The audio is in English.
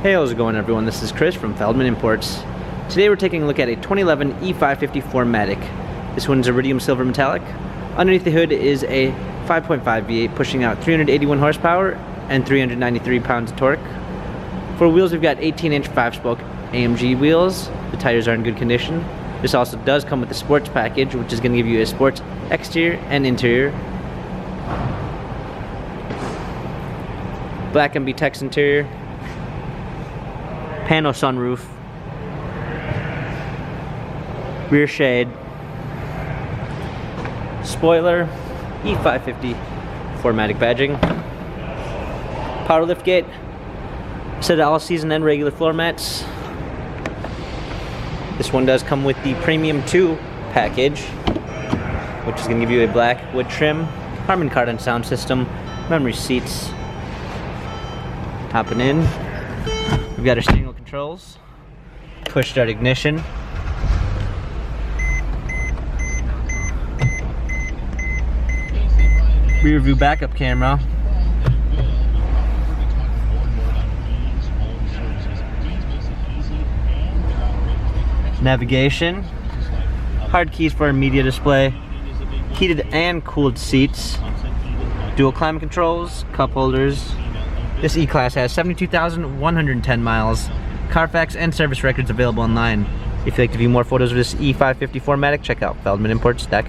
Hey, how's it going everyone? This is Chris from Feldmann Imports. Today we're taking a look at a 2011 E550 4MATIC. This one's iridium silver metallic. Underneath the hood is a 5.5 V8 pushing out 381 horsepower and 393 pounds of torque. For wheels we've got 18-inch 5-spoke AMG wheels. The tires are in good condition. This also does come with the sports package, which is going to give you a sports exterior and interior. Black MB Tex interior. Pano sunroof, rear shade, spoiler, E550 4MATIC badging, power liftgate, set of all season and regular floor mats. This one does come with the Premium 2 package, which is going to give you a black wood trim, Harman Kardon sound system, memory seats. Hopping in. We've got our steering wheel controls, push start ignition, rear view backup camera, navigation, hard keys for our media display, heated and cooled seats, dual climate controls, cup holders. This E-Class has 72,110 miles, Carfax and service records available online. If you'd like to view more photos of this E550 4MATIC, check out feldmanimports.com.